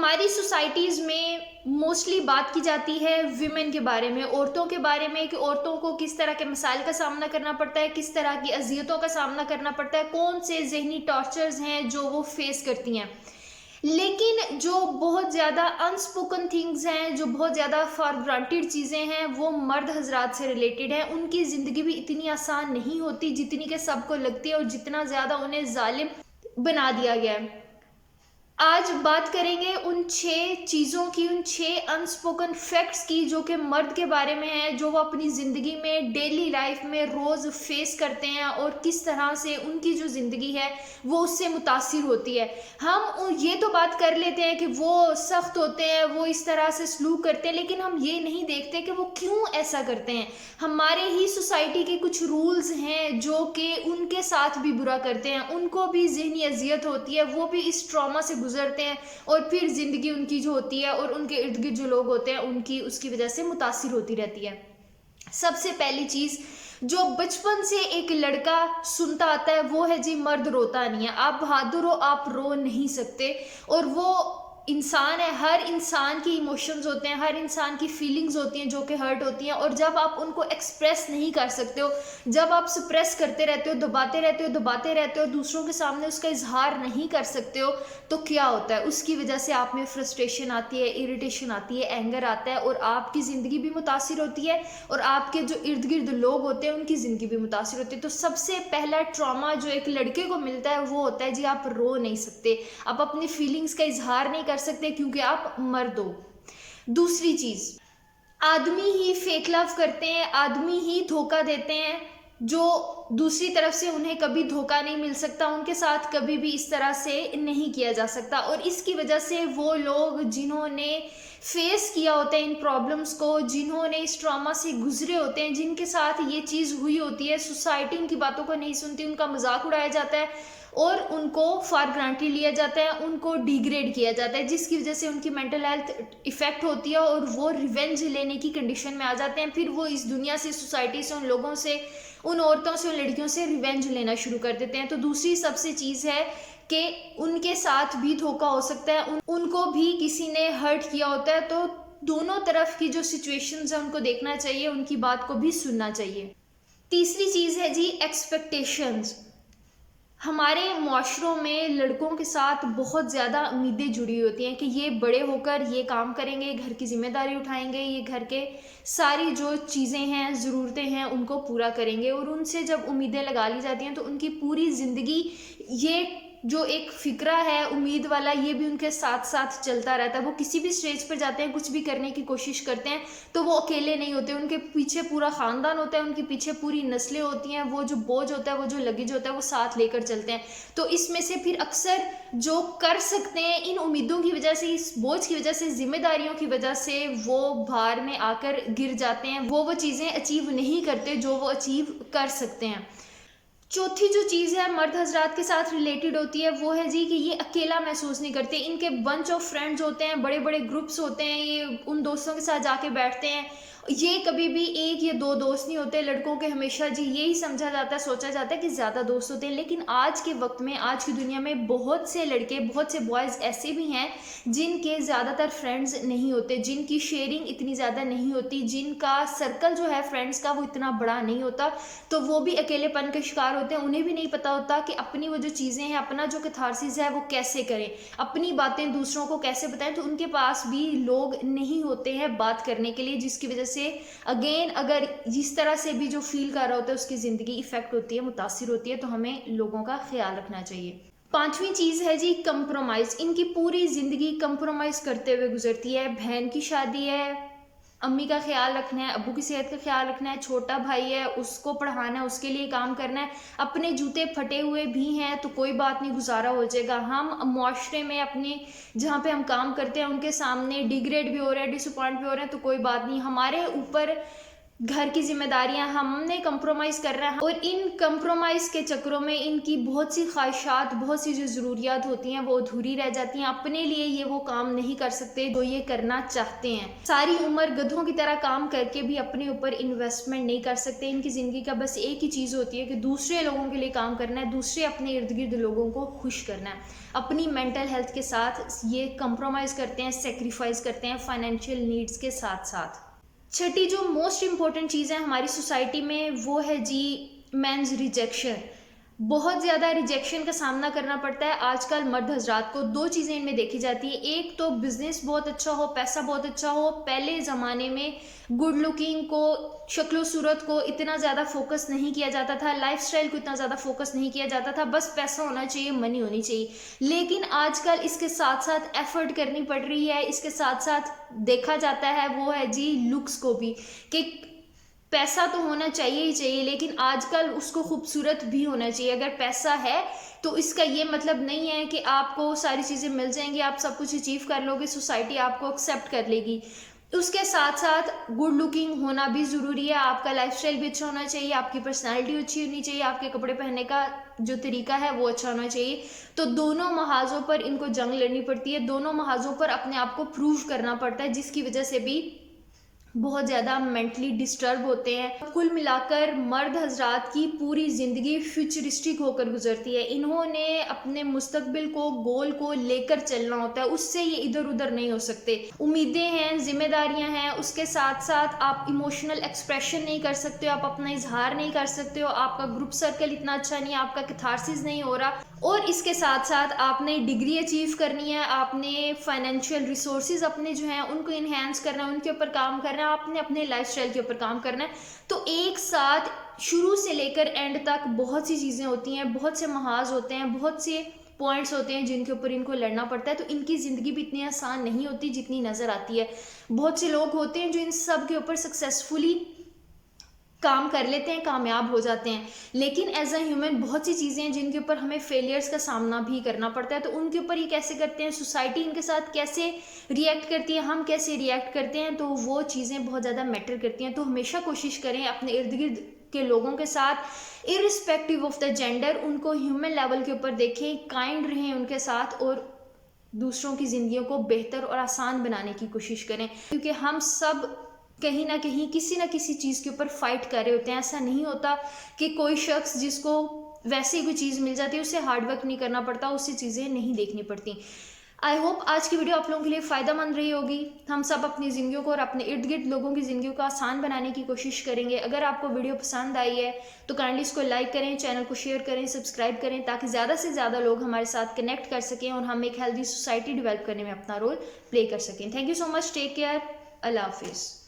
हमारी सोसाइटीज़ में मोस्टली बात की जाती है विमेन के बारे में, औरतों के बारे में, कि औरतों को किस तरह के मसाइल का सामना करना पड़ता है, किस तरह की अजियतों का सामना करना पड़ता है, कौन से जहनी टॉर्चर्स हैं जो वो फेस करती हैं। लेकिन जो बहुत ज़्यादा अनस्पोकन थिंग्स हैं, जो बहुत ज़्यादा फॉर ग्रांटेड चीज़ें हैं, वो मर्द हजरात से रिलेटेड हैं। उनकी ज़िंदगी भी इतनी आसान नहीं होती जितनी कि सबको लगती है, और जितना ज़्यादा उन्हें जालिम बना दिया गया है। आज बात करेंगे उन 6 चीज़ों की, उन 6 अनस्पोकन फैक्ट्स की जो कि मर्द के बारे में है, जो वो अपनी ज़िंदगी में डेली लाइफ में रोज़ फेस करते हैं, और किस तरह से उनकी जो ज़िंदगी है वो उससे मुतासिर होती है। हम ये तो बात कर लेते हैं कि वो सख्त होते हैं, वो इस तरह से सलूक करते हैं, लेकिन हम ये नहीं देखते कि वो क्यों ऐसा करते हैं। हमारे ही सोसाइटी के कुछ रूल्स हैं जो कि उनके साथ भी बुरा करते हैं, उनको भी ज़हनी अजियत होती है, वो भी इस ट्रॉमा से गुजरते हैं, और फिर ज़िंदगी उनकी जो होती है और उनके इर्द गिर्द जो लोग होते हैं उनकी उसकी वजह से मुतासिर होती रहती है। सबसे पहली चीज़ जो बचपन से एक लड़का सुनता आता है वो है जी, मर्द रोता नहीं है, आप बहादुर हो, आप रो नहीं सकते। और वो इंसान है, हर इंसान की इमोशंस होते हैं, हर इंसान की फीलिंग्स होती हैं जो कि हर्ट होती हैं, और जब आप उनको एक्सप्रेस नहीं कर सकते हो, जब आप सप्रेस करते रहते हो, दबाते रहते हो, दूसरों के सामने उसका इजहार नहीं कर सकते हो, तो क्या होता है, उसकी वजह से आप में फ्रस्ट्रेशन आती है, इरिटेशन आती है, एंगर आता है, और आपकी ज़िंदगी भी मुतासिर होती है, और आपके जो इर्द गिर्द लोग होते हैं उनकी ज़िंदगी भी मुतासिर होती है। तो सबसे पहला ट्रॉमा जो एक लड़के को मिलता है वो होता है जी, आप रो नहीं सकते, आप अपनी फीलिंग्स का इजहार नहीं कर सकते क्योंकि आप मर्द हो। दूसरी चीज़, आदमी ही फेक लव करते हैं, आदमी ही धोखा देते हैं, जो दूसरी तरफ से उन्हें कभी धोखा नहीं मिल सकता, उनके साथ कभी भी इस तरह से नहीं किया जा सकता। और इसकी वजह से वो लोग जिन्होंने फेस किया होता है इन प्रॉब्लम्स को, जिन्होंने इस ट्रॉमा से गुजरे होते हैं, जिनके साथ ये चीज़ हुई होती है, सोसाइटी उनकी बातों को नहीं सुनती, उनका मजाक उड़ाया जाता है और उनको फॉर ग्रांटेड लिया जाता है, उनको डिग्रेड किया जाता है, जिसकी वजह से उनकी मेंटल हेल्थ इफेक्ट होती है, और वो रिवेंज लेने की कंडीशन में आ जाते हैं। फिर वो इस दुनिया से, सोसाइटी से, उन लोगों से, उन औरतों से, उन लड़कियों से रिवेंज लेना शुरू कर देते हैं। तो दूसरी सबसे चीज़ है कि उनके साथ भी धोखा हो सकता है, उनको भी किसी ने हर्ट किया होता है। तो दोनों तरफ की जो सिचुएशंस है उनको देखना चाहिए, उनकी बात को भी सुनना चाहिए। तीसरी चीज़ है जी, एक्सपेक्टेशंस। हमारे माशरों में लड़कों के साथ बहुत ज़्यादा उम्मीदें जुड़ी होती हैं कि ये बड़े होकर ये काम करेंगे, घर की जिम्मेदारी उठाएंगे, ये घर के सारी जो चीज़ें हैं, ज़रूरतें हैं, उनको पूरा करेंगे। और उनसे जब उम्मीदें लगा ली जाती हैं तो उनकी पूरी ज़िंदगी ये जो एक फ़िक्रा है उम्मीद वाला, ये भी उनके साथ साथ चलता रहता है। वो किसी भी स्टेज पर जाते हैं, कुछ भी करने की कोशिश करते हैं, तो वो अकेले नहीं होते, उनके पीछे पूरा ख़ानदान होता है, उनके पीछे पूरी नस्लें होती हैं। वो जो बोझ होता है, वो जो लगेज होता है, वो साथ लेकर चलते हैं। तो इसमें से फिर अक्सर जो कर सकते हैं, इन उम्मीदों की वजह से, इस बोझ की वजह से, जिम्मेदारियों की वजह से वो भार में आकर गिर जाते हैं, वो चीज़ें अचीव नहीं करते जो वो अचीव कर सकते हैं। चौथी जो चीज़ है मर्द हजरात के साथ रिलेटेड होती है वो है जी कि ये अकेला महसूस नहीं करते। इनके बंच ऑफ फ्रेंड्स होते हैं, बड़े बड़े ग्रुप्स होते हैं, ये उन दोस्तों के साथ जाके बैठते हैं। ये कभी भी एक या दो दोस्त नहीं होते। लड़कों के हमेशा जी यही समझा जाता है, सोचा जाता है कि ज़्यादा दोस्त होते हैं, लेकिन आज के वक्त में, आज की दुनिया में बहुत से लड़के, बहुत से बॉयज़ ऐसे भी हैं जिनके ज़्यादातर फ्रेंड्स नहीं होते, जिनकी शेयरिंग इतनी ज़्यादा नहीं होती, जिनका सर्कल जो है फ्रेंड्स का वो इतना बड़ा नहीं होता। तो वो भी अकेलेपन के शिकार होते हैं। उन्हें भी नहीं पता होता कि अपनी वो जो चीज़ें हैं, अपना जो कैथारसिस है वो कैसे करें, अपनी बातें दूसरों को कैसे बताएं। तो उनके पास भी लोग नहीं होते हैं बात करने के लिए, जिसकी वजह से अगेन अगर जिस तरह से भी जो फील कर रहा होता है उसकी ज़िंदगी इफेक्ट होती है, मुतासिर होती है। तो हमें लोगों का ख्याल रखना चाहिए। पांचवी चीज़ है जी, कंप्रोमाइज़। इनकी पूरी ज़िंदगी कंप्रोमाइज़ करते हुए गुजरती है। बहन की शादी है, अम्मी का ख्याल रखना है, अब्बू की सेहत का ख्याल रखना है, छोटा भाई है उसको पढ़ाना है, उसके लिए काम करना है, अपने जूते फटे हुए भी हैं तो कोई बात नहीं, गुजारा हो जाएगा। हम मुआशरे में अपने जहाँ पे हम काम करते हैं उनके सामने डिग्रेड भी हो रहे हैं, डिसअपॉइंट भी हो रहे हैं, तो कोई बात नहीं, हमारे ऊपर घर की जिम्मेदारियां हमने कंप्रोमाइज़ कर रहे हैं, और इन कंप्रोमाइज़ के चक्करों में इनकी बहुत सी ख्वाहिशात, बहुत सी जो ज़रूरियात होती हैं वो अधूरी रह जाती हैं। अपने लिए ये वो काम नहीं कर सकते जो ये करना चाहते हैं। सारी उम्र गधों की तरह काम करके भी अपने ऊपर इन्वेस्टमेंट नहीं कर सकते। इनकी ज़िंदगी का बस एक ही चीज़ होती है कि दूसरे लोगों के लिए काम करना है, दूसरे अपने इर्द गिर्द लोगों को खुश करना है। अपनी मेंटल हेल्थ के साथ ये कंप्रोमाइज़ करते हैं, सेक्रीफाइस करते हैं फाइनेंशियल नीड्स के साथ साथ। छठी जो मोस्ट इम्पॉर्टेंट चीज़ है हमारी सोसाइटी में, वो है जी मेंस रिजेक्शन। बहुत ज़्यादा रिजेक्शन का सामना करना पड़ता है आजकल मर्द हजरात को। दो चीज़ें इनमें देखी जाती है, एक तो बिजनेस बहुत अच्छा हो, पैसा बहुत अच्छा हो। पहले ज़माने में गुड लुकिंग को, शक्लो सूरत को इतना ज़्यादा फोकस नहीं किया जाता था, लाइफस्टाइल को इतना ज़्यादा फोकस नहीं किया जाता था, बस पैसा होना चाहिए, मनी होनी चाहिए। लेकिन आजकल इसके साथ साथ एफर्ट करनी पड़ रही है, इसके साथ साथ देखा जाता है वो है जी लुक्स को भी, कि पैसा तो होना चाहिए ही चाहिए, लेकिन आजकल उसको खूबसूरत भी होना चाहिए। अगर पैसा है तो इसका ये मतलब नहीं है कि आपको सारी चीज़ें मिल जाएंगी, आप सब कुछ अचीव कर लोगे, सोसाइटी आपको एक्सेप्ट कर लेगी। उसके साथ साथ गुड लुकिंग होना भी ज़रूरी है, आपका लाइफस्टाइल भी अच्छा होना चाहिए, आपकी पर्सनालिटी अच्छी होनी चाहिए, आपके कपड़े पहनने का जो तरीका है वो अच्छा होना चाहिए। तो दोनों महाजों पर इनको जंग लड़नी पड़ती है, दोनों महाजों पर अपने आप को प्रूव करना पड़ता है, जिसकी वजह से भी बहुत ज़्यादा मेंटली डिस्टर्ब होते हैं। कुल मिलाकर मर्द हजरात की पूरी ज़िंदगी फ्यूचरिस्टिक होकर गुजरती है। इन्होंने अपने मुस्तकबिल को, गोल को लेकर चलना होता है, उससे ये इधर उधर नहीं हो सकते। उम्मीदें हैं, जिम्मेदारियां हैं, उसके साथ साथ आप इमोशनल एक्सप्रेशन नहीं कर सकते हो, आप अपना इजहार नहीं कर सकते हो, आपका ग्रुप सर्कल इतना अच्छा नहीं है, आपका कैथारसिस नहीं हो रहा, और इसके साथ साथ आपने डिग्री अचीव करनी है, आपने फाइनेंशियल रिसोर्सेज अपने जो हैं उनको इन्हेंस करना है, उनके ऊपर काम करना है, आपने अपने लाइफस्टाइल के ऊपर काम करना है। तो एक साथ शुरू से लेकर एंड तक बहुत सी चीज़ें होती हैं, बहुत से महाज होते हैं, बहुत से पॉइंट्स होते हैं जिनके ऊपर इनको लड़ना पड़ता है। तो इनकी ज़िंदगी भी इतनी आसान नहीं होती जितनी नज़र आती है। बहुत से लोग होते हैं जो इन सब के ऊपर सक्सेसफुली काम कर लेते हैं, कामयाब हो जाते हैं, लेकिन एज अ ह्यूमन बहुत सी चीज़ें हैं जिनके ऊपर हमें फेलियर्स का सामना भी करना पड़ता है। तो उनके ऊपर ये कैसे करते हैं, सोसाइटी इनके साथ कैसे रिएक्ट करती है, हम कैसे रिएक्ट करते हैं, तो वो चीज़ें बहुत ज़्यादा मैटर करती हैं। तो हमेशा कोशिश करें अपने इर्द गिर्द के लोगों के साथ इरिस्पेक्टिव ऑफ द जेंडर उनको ह्यूमन लेवल के ऊपर देखें, काइंड रहें उनके साथ, और दूसरों की ज़िंदगियों को बेहतर और आसान बनाने की कोशिश करें, क्योंकि हम सब कहीं ना कहीं किसी ना किसी चीज़ के ऊपर फाइट कर रहे होते हैं। ऐसा नहीं होता कि कोई शख्स जिसको वैसे ही कोई चीज़ मिल जाती है उसे हार्डवर्क नहीं करना पड़ता, उससे चीज़ें नहीं देखनी पड़ती। आई होप आज की वीडियो आप लोगों के लिए फ़ायदेमंद रही होगी। हम सब अपनी ज़िंदगियों को और अपने इर्द गिर्द लोगों की ज़िंदगियों को आसान बनाने की कोशिश करेंगे। अगर आपको वीडियो पसंद आई है तो काइंडली इसको लाइक करें, चैनल को शेयर करें, सब्सक्राइब करें, ताकि ज़्यादा से ज़्यादा लोग हमारे साथ कनेक्ट कर सकें और हम एक हेल्दी सोसाइटी डेवलप करने में अपना रोल प्ले कर सकें। Thank you so much, take care, अल्लाह हाफिज़।